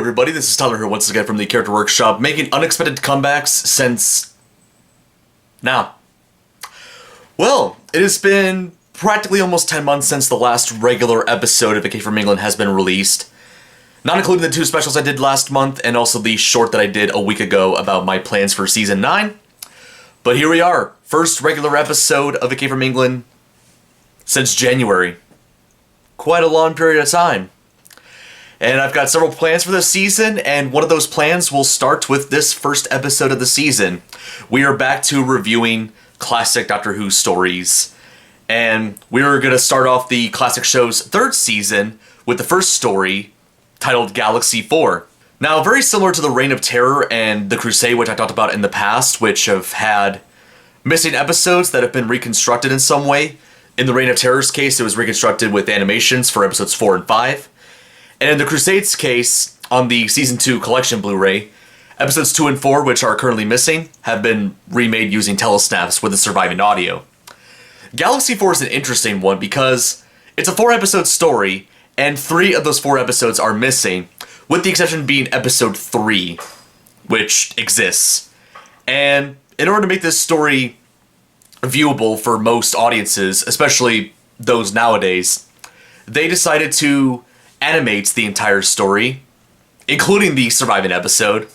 everybody, this is Tyler here once again from the Character Workshop, making unexpected comebacks since now. Well, it has been practically almost 10 months since the last regular episode of A Cave from England has been released, not including the two specials I did last month and also the short that I did a week ago about my plans for Season 9. But here we are, first regular episode of A Cave from England since January. Quite a long period of time. And I've got several plans for this season, and one of those plans will start with this first episode of the season. We are back to reviewing classic Doctor Who stories, and we're going to start off the classic show's third season with the first story, titled Galaxy 4. Now, very similar to the Reign of Terror and the Crusade, which I talked about in the past, which have had missing episodes that have been reconstructed in some way. In the Reign of Terror's case, it was reconstructed with animations for episodes 4 and 5. And in the Crusade's case, on the Season 2 Collection Blu-ray, episodes 2 and 4, which are currently missing, have been remade using telesnaps with the surviving audio. Galaxy 4 is an interesting one because it's a 4-episode story, and 3 of those 4 episodes are missing, with the exception being episode 3, which exists. And in order to make this story viewable for most audiences, especially those nowadays, they decided to animate the entire story, including the surviving episode,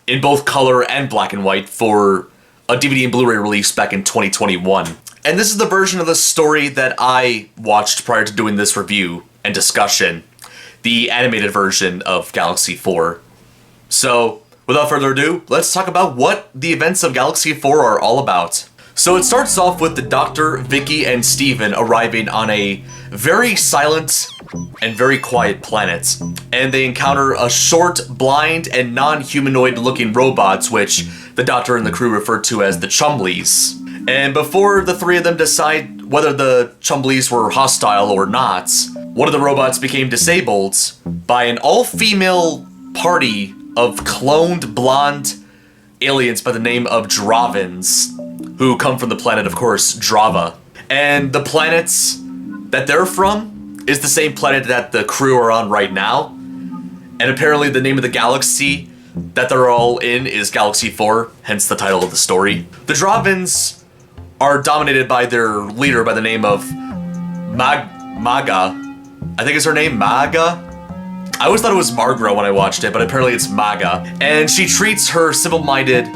in both color and black and white for a DVD and Blu-ray release back in 2021. And this is the version of the story that I watched prior to doing this review and discussion, the animated version of Galaxy 4. So, without further ado, let's talk about what the events of Galaxy 4 are all about. So it starts off with the Doctor, Vicky, and Steven arriving on a very silent and very quiet planet, and they encounter a short, blind, and non-humanoid looking robots, which the Doctor and the crew refer to as the Chumleys. And before the three of them decide whether the Chumleys were hostile or not, one of the robots became disabled by an all-female party of cloned blonde aliens by the name of Dravins, who come from the planet, of course, Drava. And the planets that they're from is the same planet that the crew are on right now. And apparently the name of the galaxy that they're all in is Galaxy 4, hence the title of the story. The Dravins are dominated by their leader by the name of Maga. I think it's her name, Maga? I always thought it was Margro when I watched it, but apparently it's Maga. And she treats her simple-minded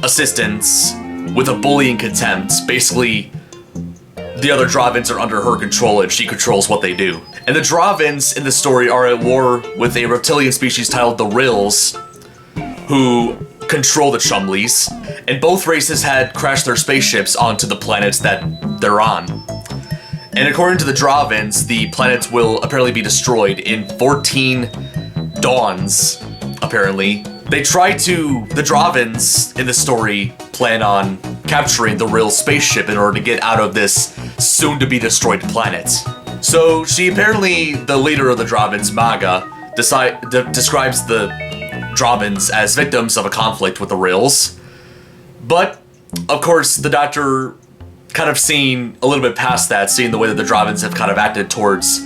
assistants with a bullying contempt. Basically, the other Dravins are under her control and she controls what they do. And the Dravins in the story are at war with a reptilian species titled the Rills, who control the Chumleys. And both races had crashed their spaceships onto the planets that they're on. And according to the Dravins, the planets will apparently be destroyed in 14 dawns, apparently. The Dravins in the story plan on capturing the Rill spaceship in order to get out of this soon-to-be-destroyed planet. So the leader of the Dravins, Maga, describes the Dravins as victims of a conflict with the Rills. But, of course, the Doctor, kind of seeing a little bit past that, seeing the way that the Dravins have kind of acted towards,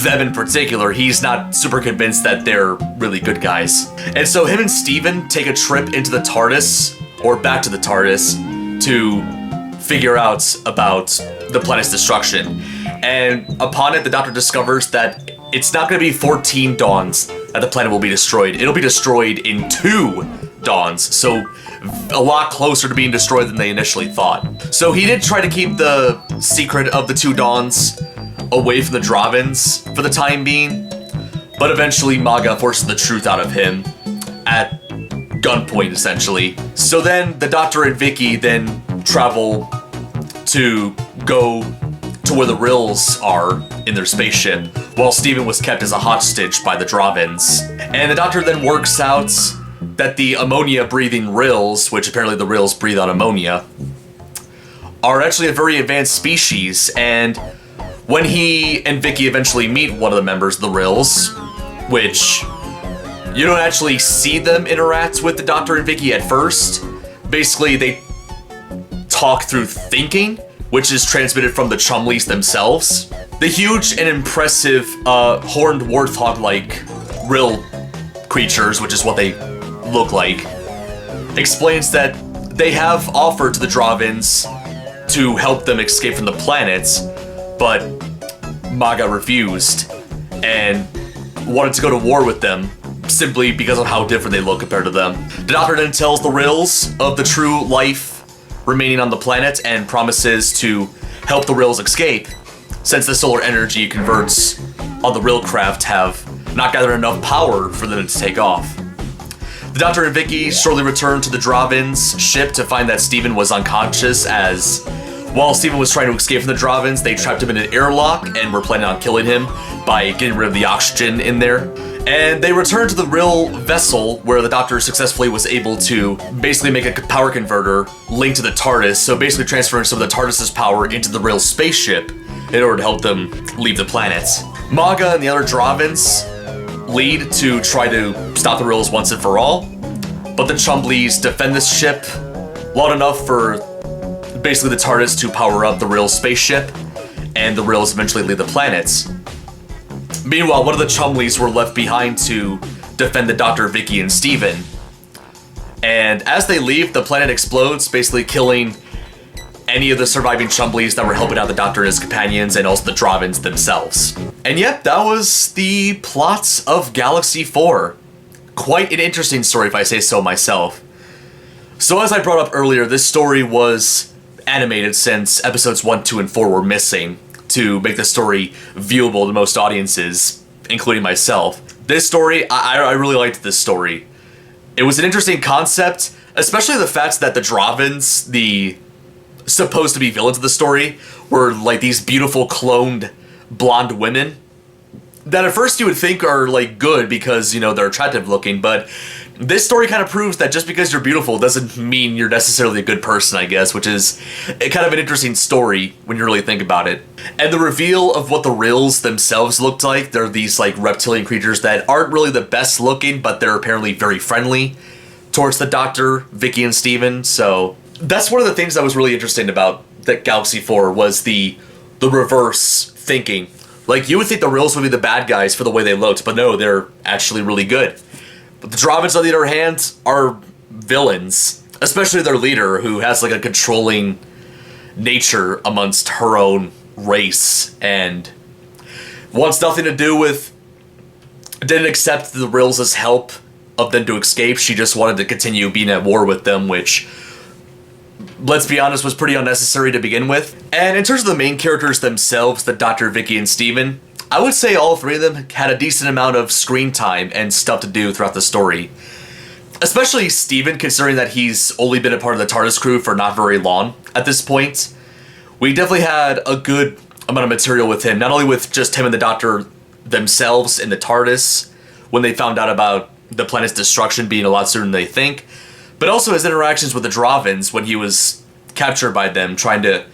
them in particular, he's not super convinced that they're really good guys. And so him and Steven take a trip into the TARDIS, or back to the TARDIS, to figure out about the planet's destruction. And upon it, the Doctor discovers that it's not going to be 14 dawns that the planet will be destroyed. It'll be destroyed in 2 dawns, so a lot closer to being destroyed than they initially thought. So he did try to keep the secret of the 2 dawns away from the Dravins for the time being, but eventually Maga forces the truth out of him at gunpoint, essentially. So then the Doctor and Vicky then travel to go to where the Rills are in their spaceship, while Steven was kept as a hostage by the Dravins. And the Doctor then works out that the ammonia-breathing Rills, which apparently the Rills breathe on ammonia, are actually a very advanced species, and when he and Vicky eventually meet one of the members of the Rills, which you don't actually see them interact with the Doctor and Vicky at first. Basically, they talk through thinking, which is transmitted from the Chumleys themselves. The huge and impressive horned warthog-like Rill creatures, which is what they look like, explains that they have offered to the Dravins to help them escape from the planets, but Maga refused and wanted to go to war with them simply because of how different they look compared to them. The Doctor then tells the Rills of the true life remaining on the planet and promises to help the Rills escape, since the solar energy converts on the Rill craft have not gathered enough power for them to take off. The Doctor and Vicky shortly return to the Dravins' ship to find that Steven was unconscious, as while Steven was trying to escape from the Dravins, they trapped him in an airlock and were planning on killing him by getting rid of the oxygen in there. And they returned to the Rill vessel, where the Doctor successfully was able to basically make a power converter linked to the TARDIS, so basically transferring some of the TARDIS's power into the Rill spaceship in order to help them leave the planet. Maga and the other Dravins lead to try to stop the Rills once and for all, but the Chumbleys defend this ship long enough for basically the TARDIS to power up the Rill spaceship, and the Rills eventually leave the planet. Meanwhile, one of the Chumleys were left behind to defend the Doctor, Vicky, and Steven. And as they leave, the planet explodes, basically killing any of the surviving Chumbleys that were helping out the Doctor and his companions, and also the Dravins themselves. And yep, that was the plots of Galaxy 4. Quite an interesting story, if I say so myself. So as I brought up earlier, this story was animated since episodes 1, 2, and 4 were missing to make the story viewable to most audiences, including myself. This story, I really liked this story. It was an interesting concept, especially the fact that the Dravins, the supposed to be villains of the story, were like these beautiful cloned blonde women that at first you would think are like good because, you know, they're attractive looking, but this story kind of proves that just because you're beautiful doesn't mean you're necessarily a good person, I guess, which is kind of an interesting story when you really think about it. And the reveal of what the Rills themselves looked like, they're these like reptilian creatures that aren't really the best looking, but they're apparently very friendly towards the Doctor, Vicky, and Steven. So that's one of the things that was really interesting about that Galaxy 4 was the reverse thinking. Like, you would think the Rills would be the bad guys for the way they looked, but no, they're actually really good. But the Dravins, on the other hand, are villains, especially their leader, who has like a controlling nature amongst her own race and wants nothing to do with, didn't accept the Rills' help of them to escape. She just wanted to continue being at war with them, which, let's be honest, was pretty unnecessary to begin with. And in terms of the main characters themselves, the Doctor, Vicky, and Steven, I would say all three of them had a decent amount of screen time and stuff to do throughout the story. Especially Steven, considering that he's only been a part of the TARDIS crew for not very long at this point. We definitely had a good amount of material with him, not only with just him and the Doctor themselves in the TARDIS, when they found out about the planet's destruction being a lot sooner than they think, but also his interactions with the Dravins when he was captured by them, trying to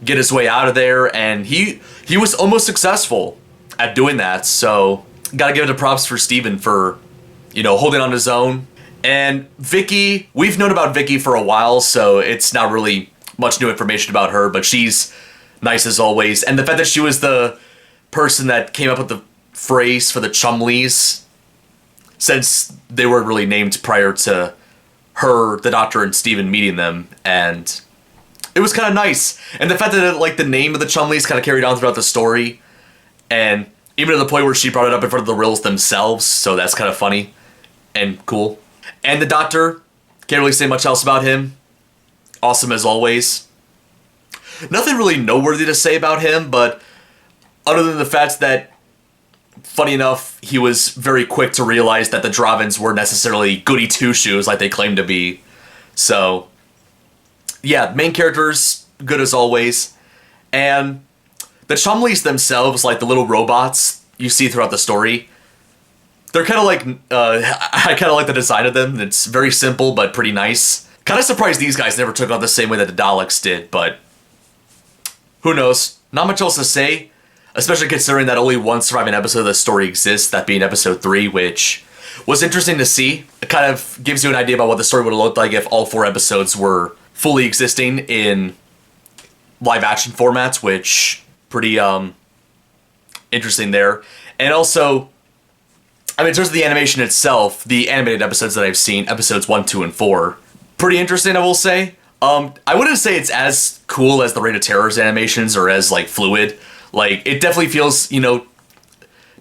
get his way out of there, and he was almost successful at doing that, so gotta give it a props for Steven for, you know, holding on his own. And Vicky, we've known about Vicky for a while, so it's not really much new information about her, but she's nice as always. And the fact that she was the person that came up with the phrase for the Chumleys, since they weren't really named prior to her, the Doctor, and Steven meeting them, and it was kind of nice. And the fact that like the name of the Chumleys kind of carried on throughout the story, and even to the point where she brought it up in front of the Rills themselves, so that's kind of funny and cool. And the Doctor, can't really say much else about him. Awesome as always. Nothing really noteworthy to say about him, but other than the fact that, funny enough, he was very quick to realize that the Dravins weren't necessarily goody two-shoes like they claimed to be. So, yeah, main characters, good as always. And the Chumleys themselves, like the little robots you see throughout the story, they're kind of like, I kind of like the design of them. It's very simple, but pretty nice. Kind of surprised these guys never took off the same way that the Daleks did, but who knows? Not much else to say, especially considering that only one surviving episode of the story exists, that being episode 3, which was interesting to see. It kind of gives you an idea about what the story would have looked like if all 4 episodes were fully existing in live action formats, which pretty interesting there. And also, I mean, in terms of the animation itself, the animated episodes that I've seen, episodes 1, 2, and 4, pretty interesting, I will say. I wouldn't say it's as cool as the Reign of Terror's animations or as, like, fluid. Like, it definitely feels, you know,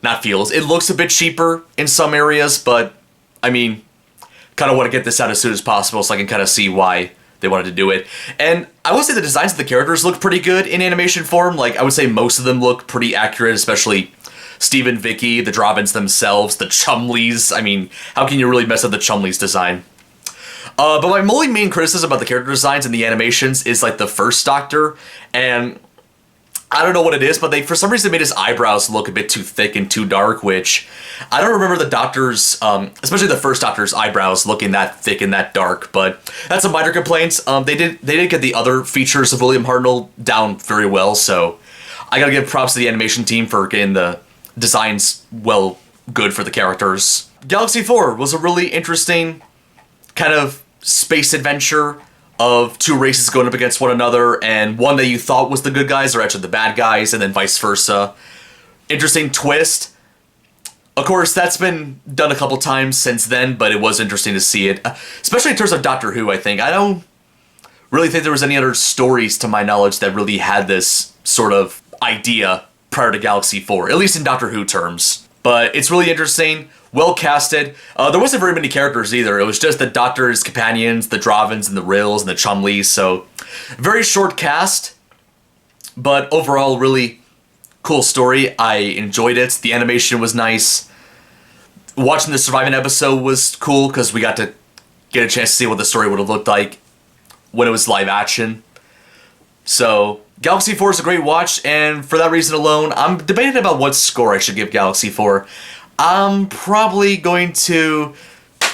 not feels, it looks a bit cheaper in some areas, but, I mean, kind of want to get this out as soon as possible so I can kind of see why they wanted to do it. And I would say the designs of the characters look pretty good in animation form. Like, I would say most of them look pretty accurate, especially Steve and Vicky, the Dravins themselves, the Chumleys. I mean, how can you really mess up the Chumleys design? But my only main criticism about the character designs and the animations is, like, the first Doctor, and I don't know what it is, but they, for some reason, made his eyebrows look a bit too thick and too dark, which I don't remember the Doctor's, especially the first Doctor's eyebrows looking that thick and that dark, but that's a minor complaint. They did get the other features of William Hartnell down very well, so I gotta give props to the animation team for getting the designs good for the characters. Galaxy 4 was a really interesting kind of space adventure of two races going up against one another, and one that you thought was the good guys are actually the bad guys, and then vice versa. Interesting twist. Of course, that's been done a couple times since then, but it was interesting to see it, especially in terms of Doctor Who, I think. I don't really think there was any other stories, to my knowledge, that really had this sort of idea prior to Galaxy 4, at least in Doctor Who terms. But it's really interesting. Well casted. There wasn't very many characters either. It was just the Doctor's companions, the Dravins and the Rills and the Chumleys. So very short cast, but overall really cool story. I enjoyed it. The animation was nice. Watching the surviving episode was cool because we got to get a chance to see what the story would have looked like when it was live action. So Galaxy 4 is a great watch, and for that reason alone, I'm debating about what score I should give Galaxy 4. I'm probably going to...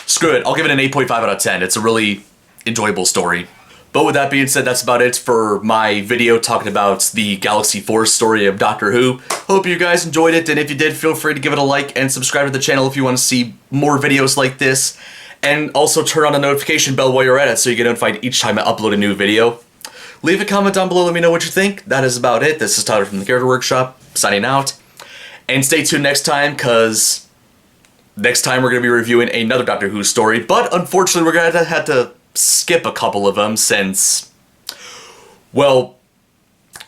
Screw it, I'll give it an 8.5 out of 10. It's a really enjoyable story. But with that being said, that's about it for my video talking about the Galaxy 4 story of Doctor Who. Hope you guys enjoyed it, and if you did, feel free to give it a like and subscribe to the channel if you want to see more videos like this. And also turn on the notification bell while you're at it so you get notified each time I upload a new video. Leave a comment down below, let me know what you think. That is about it. This is Tyler from the Character Workshop, signing out. And stay tuned next time, because next time we're going to be reviewing another Doctor Who story, but unfortunately we're going to have to skip a couple of them since, well,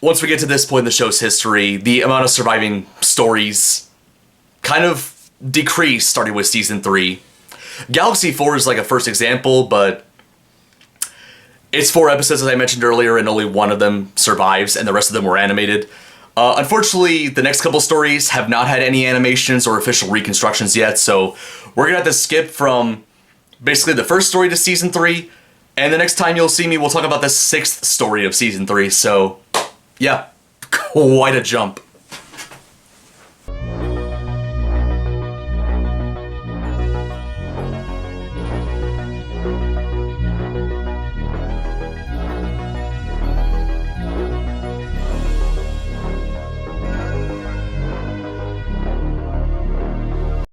once we get to this point in the show's history, the amount of surviving stories kind of decreased starting with Season 3. Galaxy 4 is like a first example, but it's 4 episodes, as I mentioned earlier, and only one of them survives, and the rest of them were animated. Unfortunately, the next couple stories have not had any animations or official reconstructions yet, so we're gonna have to skip from basically the first story to Season 3, and the next time you'll see me, we'll talk about the 6th story of Season 3, so yeah, quite a jump.